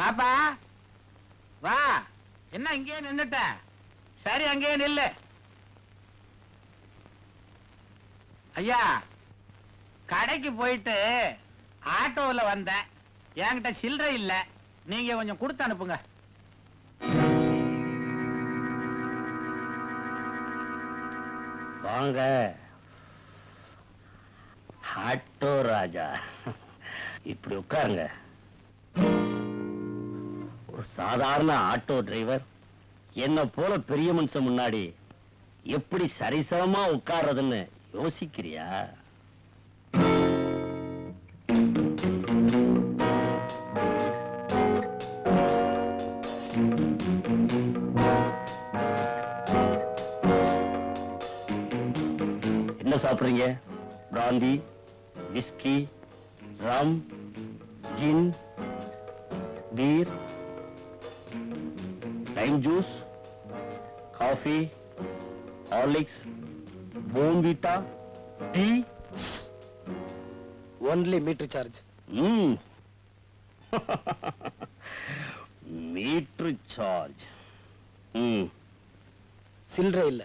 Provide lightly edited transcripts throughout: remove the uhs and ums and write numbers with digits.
பாப்பா வா. என்ன இங்கே நின்னுட்ட? சரி, அங்கே நில்லு. ஐயா, கடைக்கு போயிட்டு ஆட்டோவில் வந்தேன். என்கிட்ட சில்லறை இல்ல, நீங்க கொஞ்சம் கொடுத்து அனுப்புங்க. வாங்க ஆட்டோ ராஜா, இப்படி உட்காருங்க. ஒரு சாதாரண ஆட்டோ டிரைவர் என்ன போல பெரிய மனுஷன் முன்னாடி எப்படி சரிசமமா உட்கார்றதுன்னு யோசிக்கிறியா? என்ன சாப்பிடுறீங்க? Brandy, whisky, rum, gin, beer, lime juice, coffee, Horlicks, Bournvita, tea? Only meter charge. Meter charge. சில்லறை இல்ல.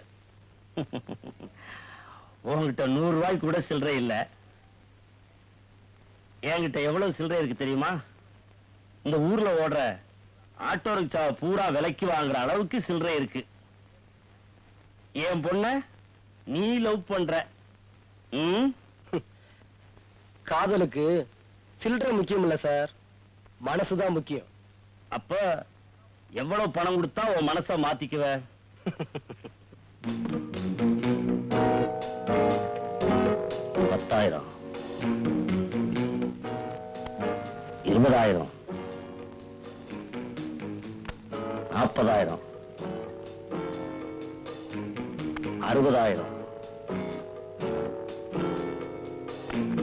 உங்ககிட்ட 100 ரூபாய்க்கு கூட சில்லறை இல்ல. என்கிட்ட எவ்வளவு சில்லறை இருக்கு தெரியுமா? இந்த ஊர்ல ஓடுற ஆட்டோ ரிக்ஷா பூரா விலைக்கு வாங்குற அளவுக்கு சில்லறை இருக்கு. என் பொண்ண நீ லவ் பண்ற. காதலுக்கு சில்லறை முக்கியம் இல்ல சார், மனசுதான் முக்கியம். அப்ப எவ்வளவு பணம் கொடுத்தா உன் மனச மாத்திக்குவ? 10,000, 20,000, 40,000, 60,000,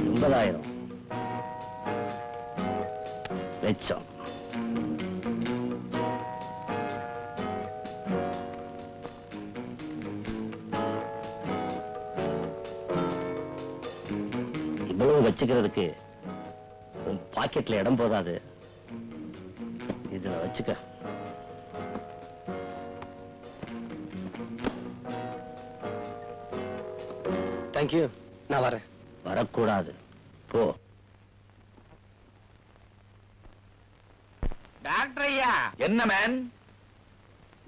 80,000, லட்சம். இவ்வளவு வச்சுக்கிறதுக்கு உன் பாக்கெட்ல இடம் போதாது. இதுல வச்சுக்க. தேங்க்யூ, நான் வரேன். வரக்கூடாது, போ. டாக்டர் ஐயா. என்ன மேன்?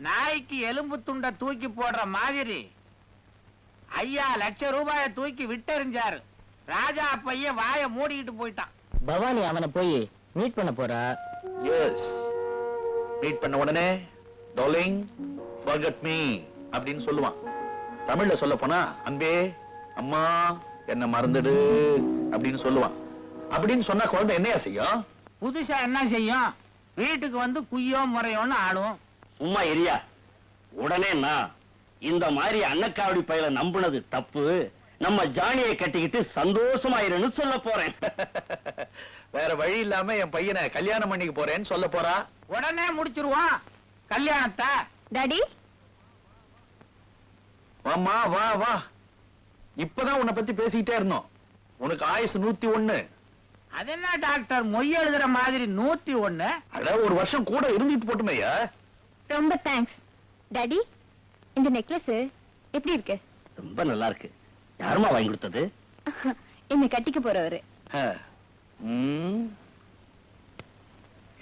நாய்க்கு எலும்பு துண்ட தூக்கி போடுற மாதிரி ஐயா ₹1,00,000 தூக்கி விட்டெறிஞ்சாரு. ராஜா பையன் வாய மூடிக்கிட்டு போயிட்டான். பவானி அவனை போய் மீட் பண்ண போறா. எஸ், மீட் பண்ண உடனே டார்லிங் forget me அப்படின்னு சொல்லுவான். தமிழ்ல சொல்ல போனா அன்பே, அம்மா, என்ன மறந்துடு அப்படின்னு சொல்லுவான். அப்படின்னு சொன்னா குழந்தை என்னையா செய்யும்? புதுசா என்ன செய்யும்? வீட்டுக்கு வந்து குய்யோ முறையோன்னு ஆடும். சும்மா எரியா. உடனே நான் இந்த மாதிரி அன்னக்காவடி பையல நம்புனது தப்பு, நம்ம ஜானியை கட்டிக்கிட்டு சந்தோஷமாயிருன்னு சொல்ல போறேன். வேற வழி இல்லாம என் பையனை கல்யாணம் பண்ணிக்க போறேன்னு சொல்ல போறா. உடனே முடிச்சிருவான் கல்யாணத்தை. டாடி, வாமா, வா வா. இப்பதான் உன்னை பத்தி பேசிக்கிட்டே இருந்தோம். உனக்கு ஆயுசு 101. அது என்ன டாக்டர் மொய் எழுதுற மாதிரி 101? அட, ஒரு வருஷம் கூட இருந்துட்டு போட்டுமையா. ரொம்ப தேங்க்ஸ். டாடி, இந்த நெக்லஸ் எப்படி இருக்கு? ரொம்ப நல்லா இருக்கு. யாருமா வாங்கி கொடுத்தது? என்ன கட்டிக்க போறவரு.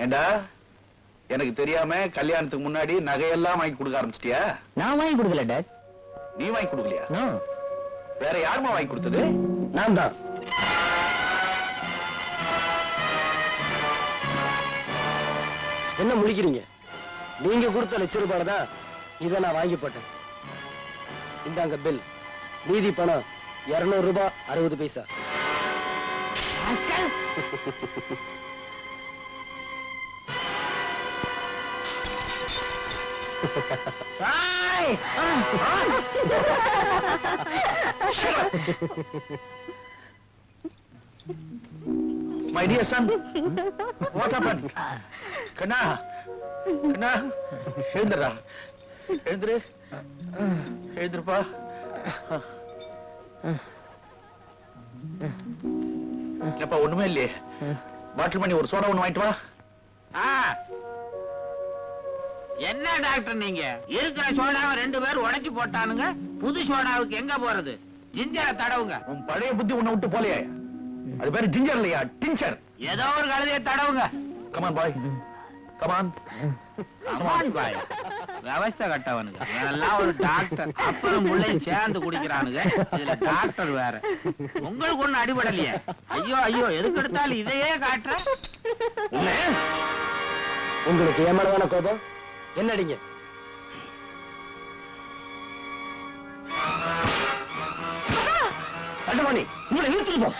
ஏண்டா, எனக்கு தெரியாம கல்யாணத்துக்கு முன்னாடி நகையெல்லாம் வாங்கி கொடுக்க ஆரம்பிச்சிட்டியா? நான் வாங்கி கொடுக்கல டாட். நீ வாங்கி கொடுக்கலையா? No. வேற யாருமா வாங்கி கொடுத்தது? நான் தான். என்ன முடிக்கிறீங்க? நீங்க கொடுத்த ₹1,00,000 தான் இதை நான் வாங்கி போட்டேன். இந்தாங்க பில். மீதி பணம் ₹200 60 பைசா. My dear son, what happened? கண்ணா, கண்ணா, எழுந்துடா, எழுந்துரு, எழுந்துருப்பா. எப்பா, ஒண்ணுமே இல்லையே. பாட்டில் பண்ணி ஒரு சோடா ஒண்ணு வாங்கிட்டு வா. என்ன டாக்டர் நீங்க இருக்கிற சோடாவை 2 பேர் உடைச்சு போட்டானுங்க. புது சோடாவுக்கு எங்க போறது? ஜிஞ்சரை தடவுங்க. உன் பழைய புத்தி உன்னை விட்டு போலையே. அது பேரு ஜிஞ்சர் இல்லையா, டிஞ்சர். ஏதோ ஒரு கழுதையை தடவுங்க. Come on boy, come on. Come on boy. விவஸ்தை கட்டவனுங்க. இதெல்லாம் ஒரு டாக்டர். அப்பனும் முள்ளையும் சேர்ந்து குடிக்கிறானுங்க. இதுல டாக்டர் வேற. உங்களுக்கு ஒண்ணு அடிபடலையே. ஐயோ ஐயோ, எதுக்கு எடுத்தாலும் இதையே காட்டுற. உங்களுக்கு ஏமாறதான கோபம்? என்னடிங்க? தண்டவாணி, உங்களை இழுத்துட்டு போ.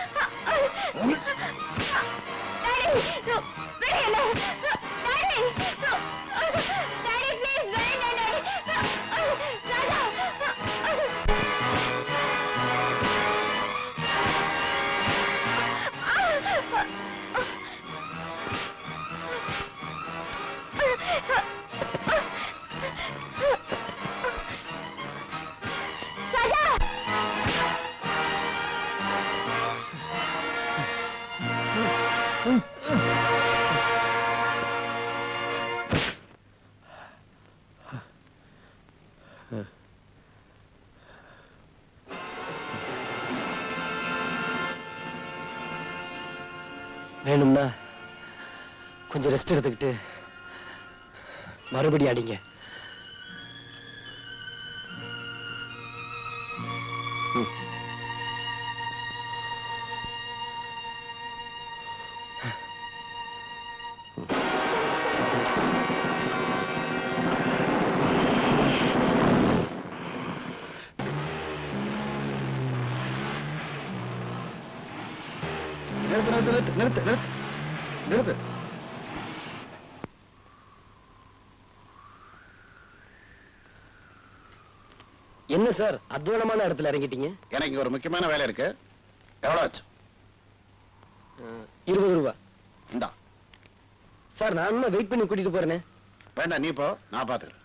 வேணும்னா கொஞ்சம் ரெஸ்ட் எடுத்துக்கிட்டு மறுபடியும் அடிங்க. நிறுத்து, நிறுத்து, நிறுத்து, நிறுத்து, நிறுத்து. என்ன சார் அத்வானமான இடத்துல இறங்கிட்டீங்க? எனக்கு இங்க ஒரு முக்கியமான வேலை இருக்கு. எவ்வளவு ஆச்சு? 20 ரூபாய். இந்தா. சார் நான் வெயிட் பண்ணி கூட்டிட்டு போறேனே. வேண்டாம், நீ போ, நான் பாத்துக்கிறேன்.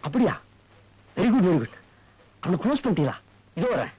அப்படியா? Very good, very good. அவனை க்ளோஸ் பண்ணிட்டீங்களா? இதோ வரேன்.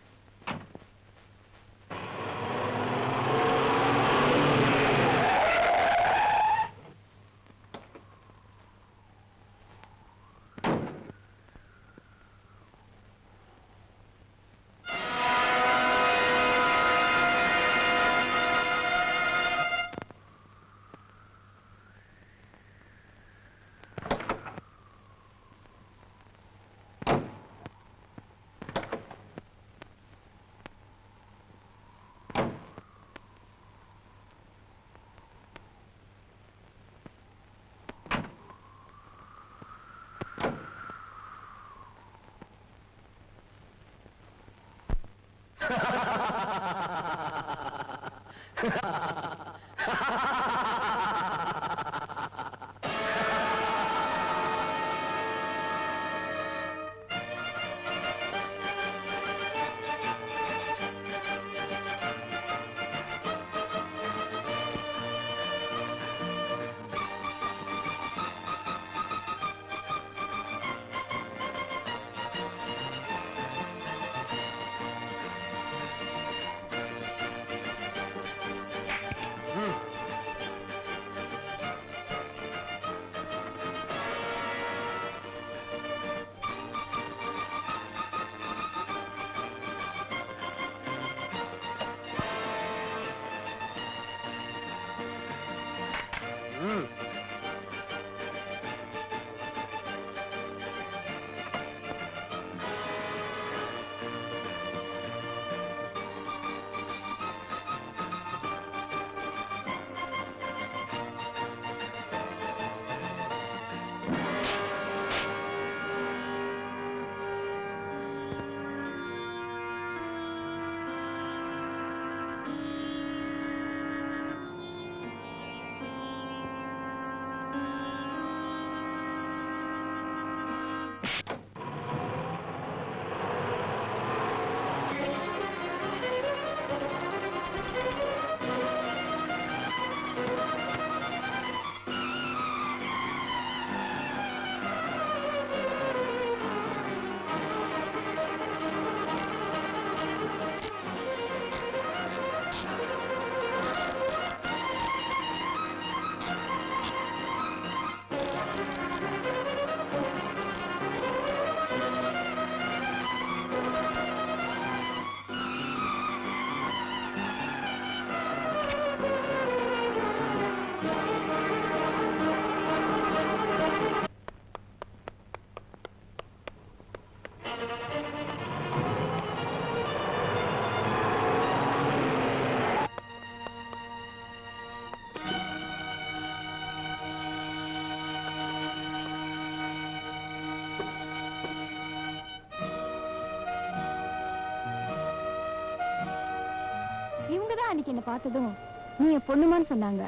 அன்னைக்கு என்ன பார்த்ததும் நீ என் பொண்ணுமான்னு சொன்னாங்க.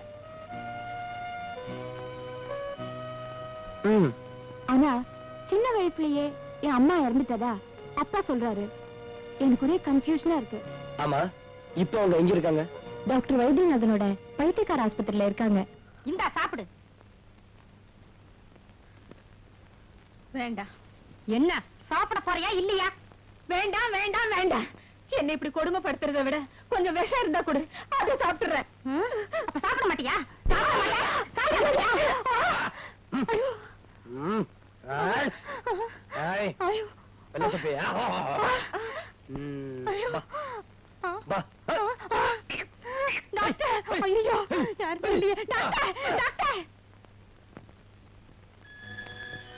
ஆனா சின்ன வயசுலயே என் அம்மா இறந்துட்டதா அப்பா சொல்றாரு. எனக்கு ஒரே கன்ஃபியூஷனா இருக்கு. ஆமா, இப்ப அவங்க எங்க இருக்காங்க? டாக்டர் வைத்தியநாதனோட பைத்தியக்கார ஆஸ்பத்திரியில இருக்காங்க. இந்தா சாப்பிடு. வேண்டாம். என்ன சாப்பிட போறியா இல்லையா? வேண்டாம் வேண்டாம் வேண்டாம். என்ன இப்படி கொடுமைப்படுத்துறதை விட கொஞ்சம் விஷம் இருந்தா கொடு, அதை சாப்பிட்டுறேன். அப்ப சாப்பிட மாட்டியா? சாப்பிட மாட்டியா?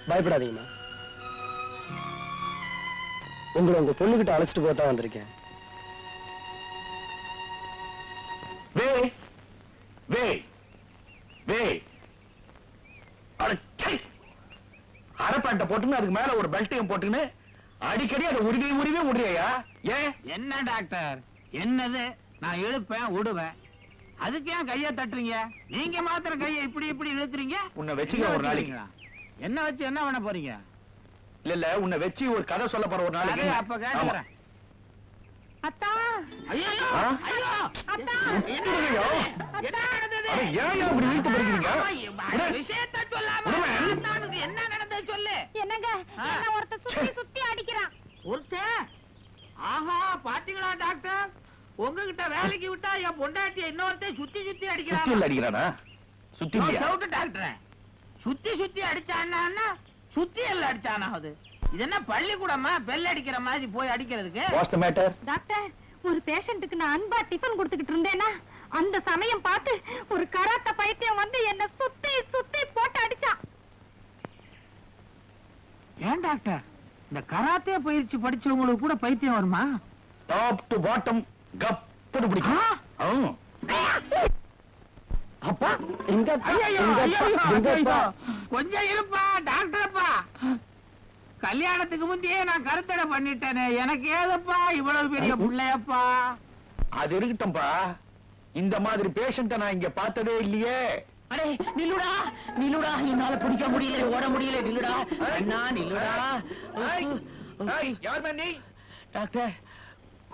பயப்படாதீங்கம்மா, உங்களை உங்க பொண்ணுகிட்ட அழைச்சிட்டு போதான் வந்திருக்கேன். அரப்பாட்ட போட்டுன்னு அதுக்கு மேல ஒரு பெல்ட்டையும் போட்டுன்னு அடிக்கடி அதை உருவி உருவி முடியா? ஏன்? என்ன டாக்டர், என்னது? நான் இழுப்பேன் விடுவேன், அதுக்கு ஏன் கைய தட்டுறீங்க? நீங்க மாத்திரம் கையை இப்படி இப்படி இழுக்கிறீங்க. உன்னை வச்சுக்க ஒரு நாளைக்கு. என்ன வச்சு என்ன பண்ண போறீங்க? இல்ல உன்னை வச்சு ஒரு கதை சொல்ல போற ஒரு நாளைக்கு. அப்ப கேட்கிறேன். அத்தா, ஐயோ ஆ? ஐயோ அத்தா, விட்டுடுங்கய்யா. என்ன நடந்தது? அட, ஏன் இப்படி இழுத்து படிக்கிறீங்க? விஷயத்தை சொல்லாம அத்தானுக்கு என்ன நடந்தது சொல்லு. என்னங்க என்ன ஒருத்தர் சுத்தி சுத்தி அடிக்கிறான். ஒருத்தன்? ஆஹா, பாத்தீங்களா டாக்டர், உங்ககிட்ட வேலைக்கு விட்டா என் பொண்டாட்டிய இன்னொருத்தன் சுத்தி சுத்தி சுத்தி அடிக்கிறான். இல்ல அடிக்கிறானா? சுத்தி இல்லையா? டாக்டர் சுத்தி சுத்தி அடிச்சான்னா சுத்தி எல்லாம் அடிச்சானா? அது இது என்ன பள்ளிக்கூடமா பெல் அடிக்கிற மாதிரி போய் அடிக்கிறதுக்கு? What's the matter? டாக்டர், ஒரு பேஷண்ட்டுக்கு நான் அன்பா டிஃபன் கொடுத்துக்கிட்டு இருந்தேனா, அந்த சமயம் பார்த்து ஒரு கராத்த பைத்தியம் வந்து என்ன சுத்தி சுத்தி போட்டு அடிச்சான். ஏன் டாக்டர், இந்த கராத்தே பயிற்சி படிச்சவங்களுக்கு கூட பைத்தியம் வருமா? டாப் டு பாட்டம் கப்புன்னு பிடிக்கும். அப்பா, எங்க அப்பா? ஐயையோ, எங்க அப்பா? ஐயையோ, எங்க அப்பா? கொஞ்சம் இருப்பா டாக்டர்ப்பா. கல்யாணத்துக்கு முந்தையே நான் கருத்தடை பண்ணிட்டேனே, எனக்கு ஏதப்பா இவ்வளவு பெரிய பிள்ளையப்பா? அது இருக்கட்டும்பா, இந்த மாதிரி பேஷண்ட நான் இங்க பார்த்ததே இல்லையே. அடே நில்லுடா நில்லுடா, என்னால பிடிக்க முடியல, ஓட முடியல, நில்லுடா அண்ணா நில்லுடா. யார் நீ? டாக்டர்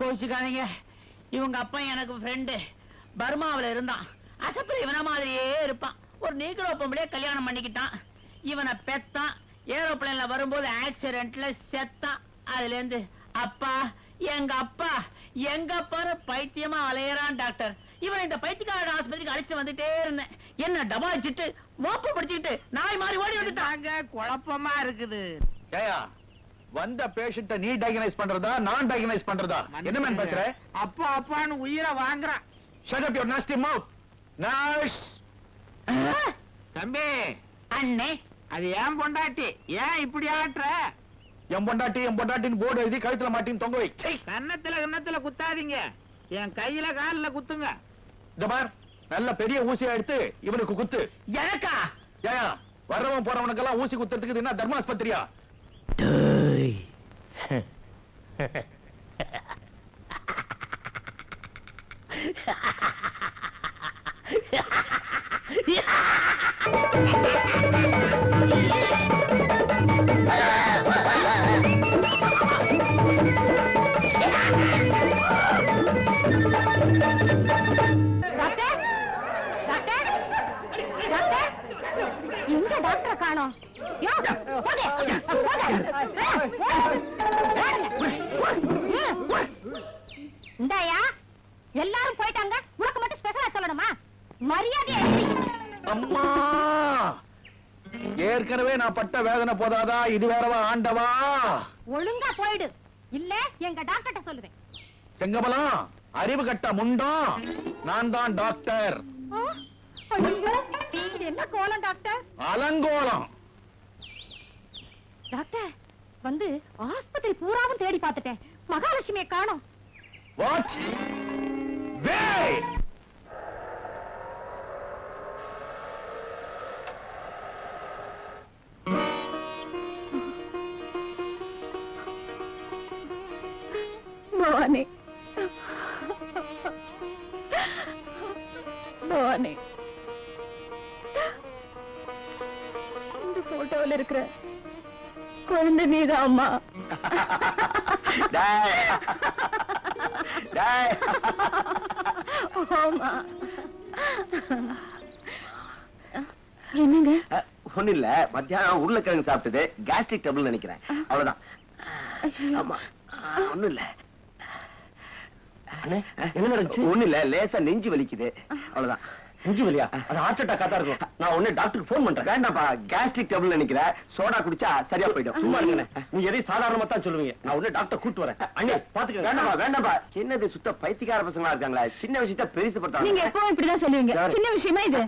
கோச்சுக்காதீங்க, இவங்க அப்பா எனக்கு ஃப்ரெண்டு, பர்மாவில இருந்தான். அசப்பில் இவன மாதிரியே இருப்பான். ஒரு நீக்ரோ பொம்பளைய கல்யாணம் பண்ணிக்கிட்டான். இவனை பெத்தான். ஏரோப்ளேன்ல வரும்போது ஆக்சிடென்ட்ல செத்தான். அதுல இருந்து அப்பா எங்க அப்பா எங்க பாரு பைத்தியமா அலையறான் டாக்டர். இவனை இந்த பைத்தியக்கார ஆஸ்பத்திரிக்கு அழைச்சிட்டு வந்துட்டே இருந்தேன். என்ன டபாய்ச்சிட்டு மோப்ப படிச்சுக்கிட்டு நாய் மாதிரி ஓடி வந்துட்டாங்க. குழப்பமா இருக்குது. ஏயா, வந்த பேஷண்ட நீ டயக்னைஸ் பண்றதா நான் டயக்னைஸ் பண்றதா? என்ன மேன் பேசுற? அப்பா அப்பான்னு உயிரை வாங்குறான். Shut up your nasty mouth. Nurse. தம்பி, அண்ணே அது ஏன் பொண்டாட்டி, ஏன் இப்படி ஆட்டுற? என் பொண்டாட்டின்னு போர்டு எழுதி கழுத்துல மாட்டின்னு தொங்க வை. சை. கன்னத்துல குத்தாதீங்க, என் கையில காலில் குத்துங்க. இந்த பார், நல்ல பெரிய ஊசியா எடுத்து இவனுக்கு குத்து. எனக்கா? ஏயா, வர்றவன் போறவனுக்கெல்லாம் ஊசி குத்துறதுக்கு இது என்ன தர்மாஸ்பத்திரியா? டாக்டர், டாக்டர், டாக்டர், எங்க டாக்டரை காணோம்? யோ, போடு, போடு. இந்தாயா, எல்லாரும் போயிட்டாங்க, உனக்கு மட்டும் ஸ்பெஷலா சொல்லணுமா? மரியாதை. அம்மா, ஏற்கனவே நான் பட்ட வேதனை போதாதா, இது வேறவா ஆண்டவா? ஒழுங்கா போயிடு, இல்ல எங்க டாக்டர்ட்ட சொல்லுவேன். செங்கமலம், அறிவு கட்ட முண்டம், நான் தான் டாக்டர். ஆ, ஐயோ, இது என்ன கோலம் டாக்டர்? அலங்கோலம். டாக்டர், வந்து ஆஸ்பத்திரி பூராவும் தேடி பார்த்துட்டேன், மகாலட்சுமியை காணோம். What? Wait! பவானி, இருக்கிற குழந்தை நீதான் அம்மா. ஆமா. என்னங்க? ஒண்ணு இல்ல, மத்தியானம் உருளைக்கிழங்கு சாப்பிட்டது கேஸ்ட்ரிக் ட்ரபிள் நினைக்கிறேன், அவ்வளவுதான். ஆமா, ஒண்ணும் இல்ல. என்ன நடந்துச்சு? ஒண்ணு இல்ல, லேசா நெஞ்சு வலிக்குது, அவ்வளவுதான். நெஞ்சு வலியா? அது ஹார்ட் அட்டாக்கா தான் இருக்கும். நான் உடனே டாக்டருக்கு போன் பண்றேன். வேண்டாப்பா, கேஸ்ட்ரிக் ட்ரபிள் நினைக்கிறேன், சோடா குடிச்சா சரியா போயிடும். சும்மா இருங்க, நீ எதையும் சாதாரணமா தான் சொல்லுவீங்க. நான் உடனே டாக்டர் கூட்டு வரேன். அண்ணே பாத்துக்க. வேண்டாப்பா வேண்டாப்பா, என்னது சுத்த பைத்தியக்கார பசங்களா இருக்காங்களா? சின்ன விஷயத்த பெருசு பண்றாங்க. நீங்க எப்பவும் இப்படிதான் சொல்லுவீங்க. சின்ன விஷயமா இது?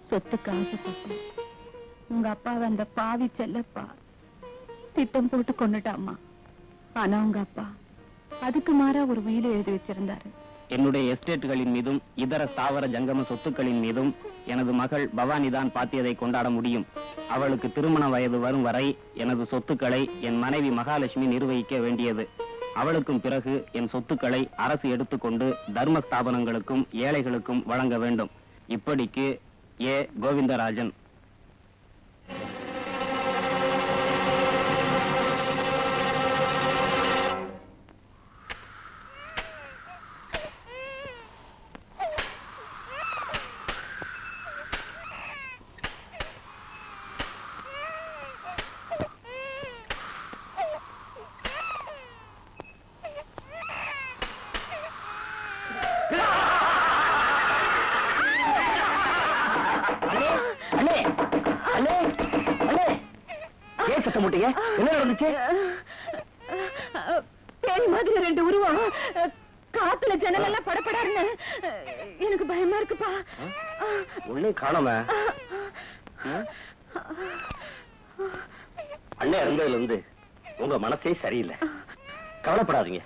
சொத்துக்கு ஆசைப்பட்டு உங்க அப்பாவை அந்த பாவி செல்லப்பா திட்டம் போட்டு கொண்டுட்டாம்மா. ஆனா உங்க அப்பா அதுக்கு மாறா ஒரு வீடு எழுதி வச்சிருந்தாரு. என்னுடைய எஸ்டேட்டுகளின் மீதும் இதர ஸ்தாவர ஜங்கம சொத்துக்களின் மீதும் எனது மகள் பவானிதான் பாத்தியதை கொண்டாட முடியும். அவளுக்கு திருமண வயது வரும் வரை எனது சொத்துக்களை என் மனைவி மகாலட்சுமி நிர்வகிக்க வேண்டியது. அவளுக்கும் பிறகு என் சொத்துக்களை அரசு எடுத்துக்கொண்டு தர்ம ஸ்தாபனங்களுக்கும் ஏழைகளுக்கும் வழங்க வேண்டும். இப்படிக்கு ஏ கோவிந்தராஜன். என்ன நடந்துச்சு? பேய் மாதிரி ரெண்டு உருவம் காத்துல ஜனங்கள்லாம் படப்படாருன்னு எனக்கு பயமா இருக்குப்பா. உள்ளே காணோம. அண்ணே இருந்ததுல இருந்து உங்க மனசே சரியில்லை. கவலைப்படாதீங்க,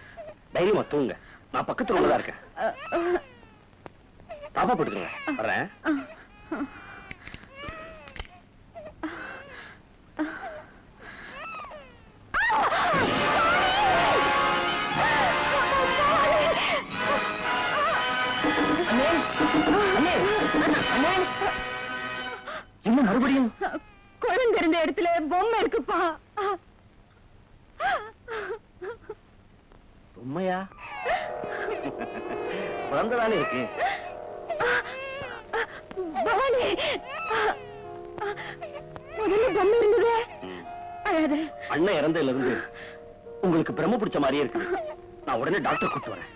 தைரியமா தூங்க. நான் பக்கத்துல உள்ளதா இருக்கேன். தாப்பா போட்டுக்கங்க, வர்றேன். இன்னும் மறுபடியும் குழந்தை இருந்த இடத்துல பொம்மை இருக்குப்பா. உண்மையா? குழந்தைதானே இருக்கு. பவானி, முதல்ல பொம்மை இருந்தது. அழாத. அண்ணன் இறந்ததுல இருந்து உங்களுக்கு பிரம்ம பிடிச்ச மாதிரியே இருக்கு. நான் உடனே டாக்டர் கூட்டு வரேன்.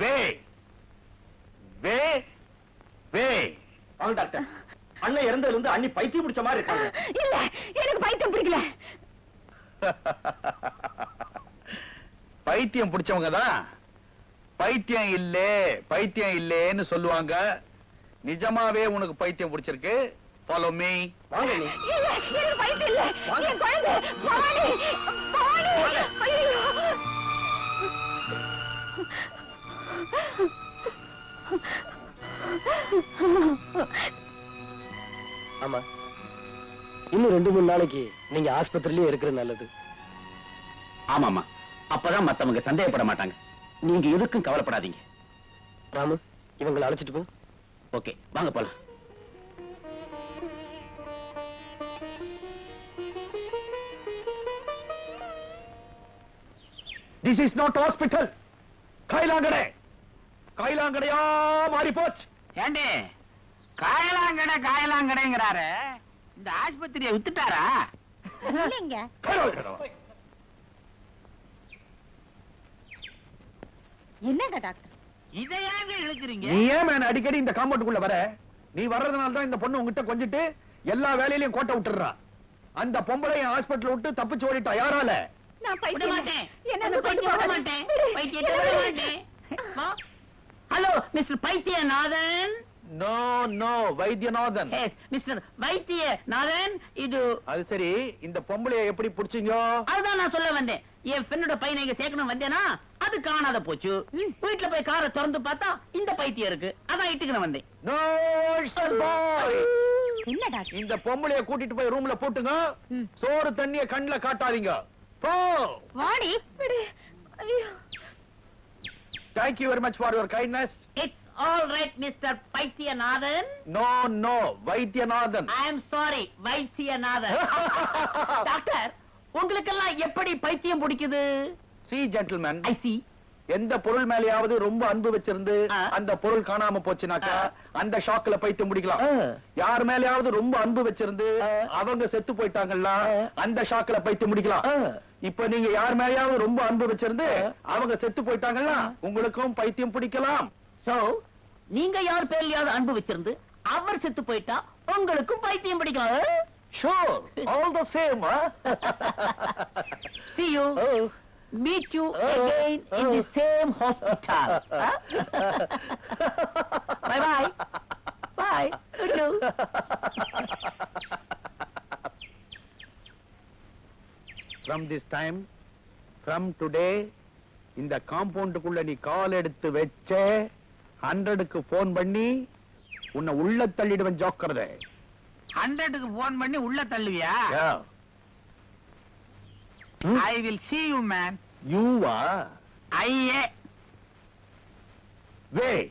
வே வே வே வாங்க டாக்டர். அண்ணன் இறந்ததுல இருந்து அண்ணி பைத்தியம் பிடிச்ச மாதிரி இருக்காங்க. இல்ல எனக்கு பைத்தியம் பிடிக்கல. பைத்தியம் பிடிச்சவங்க தான் பைத்தியம் இல்லேன்னு சொல்லுவாங்க. நிஜமாவே உனக்கு பைத்தியம் பிடிச்சிருக்கு. Follow me. வாங்க நீ. இல்ல எனக்கு பைத்தியம் இல்ல. என் குழந்தை பவானி பவானி. ஐயோ. ஆமா, இன்னும் 2-3 நாளைக்கு நீங்க ஆஸ்பத்திரியிலே இருக்கிறது நல்லது. ஆமாமா, அப்பதான் மத்தவங்க சந்தேகப்பட மாட்டாங்க. நீங்க எதுக்கும் கவலைப்படாதீங்க. ராமு, இவங்களை அழைச்சிட்டு போ. ஓகே, வாங்க போலாம். This is not hospital. கைலாங்கடையா மாறி போச்சு. ஏண்டி காயலாங்கடைங்கிறாரு. இந்த ஆஸ்பத்திரியை வித்துட்டாரா? இல்லைங்க. என்னங்க டாக்டர் இதை ஏங்க இழுக்கிறீங்க? நீ ஏன் மேன் அடிக்கடி இந்த காம்பவுண்டுக்குள்ள வர? நீ வர்றதுனால தான் இந்த பொண்ணு உங்ககிட்ட கொஞ்சிட்டு எல்லா வேலையிலயும் கோட்டை விட்டுறா. அந்த பொம்பளை ஹாஸ்பிட்டல் விட்டு தப்பிச்சு ஓடிட்டா. யாரால? நான் விட பைத்தியம் மாட்டேன். என்ன அந்த பைத்தியம் விட மாட்டேன். பைத்தியத்தை விட மாட்டேன். வா. Hello mister Paithiyanathan. No no, Vaithiyanathan. Yes mister Vaithiyanathan. இது அது சரி, இந்த பொம்பளைய எப்படி புடிச்சீங்க? அதுதான் நான் சொல்ல வந்தேன். என் ஃப்ரெண்டோட பையனை இங்க சேர்க்கணும் வந்தேனா, அது காணாத போச்சு. வீட்டுல போய் காரை திறந்து பார்த்தா இந்த பைத்தியம் இருக்கு. அதான் இட்டுக்கணும் வந்தேன். நோ சர் பாய். என்ன டாக்டர்? இந்த பொம்பளைய கூட்டிட்டு போய் ரூம்ல போட்டுங்க. சோறு தண்ணிய கண்ணுல காட்டாதீங்க. போ. வாடி விடு. ஐயோ. Thank you very much for your kindness. It's all right mister Paithiyanathan. No no, Vaithiyanathan. I am sorry Vaithiyanathan. Doctor, உங்களுக்கெல்லாம் எப்படி பைத்தியம் பிடிக்குது? See gentlemen, I see. எந்த பொருள் மேலயாவது ரொம்ப அன்பு வச்சிருந்து அந்த பொருள் காணாம போச்சுனாக்கா அந்த ஷாக்ல பைத்தியம் பிடிக்கலாம். யார் மேலயாவது ரொம்ப அன்பு வச்சிருந்து அவங்க செத்து போயிட்டாங்கல்ல, அந்த ஷாக்ல பைத்தியம் பிடிக்கலாம். இப்ப நீங்க யார் மேலயாவது ரொம்ப அன்பு வச்சிருந்து அவங்க செத்து போயிட்டாங்கல்ல, உங்களுக்கும் பைத்தியம் பிடிக்கலாம். சோ நீங்க யார் பேர்லயாவது அன்பு வச்சிருந்து அவர் செத்து போயிட்டா உங்களுக்கும் பைத்தியம் பிடிக்கும். Sure, all the same. See you. Meet you again in the same hospital. Bye bye. Bye. You. From this time, from today, இந்த காம்பவுண்டுக்குள்ள நீ கால் எடுத்து வச்ச 100க்கு போன் பண்ணி உன்னை உள்ள தள்ளிடுவேன். ஜோக்கறதே. 100க்கு போன் பண்ணி உள்ள தள்ளுவியா? I will see you man. You are. ஐயே Wait.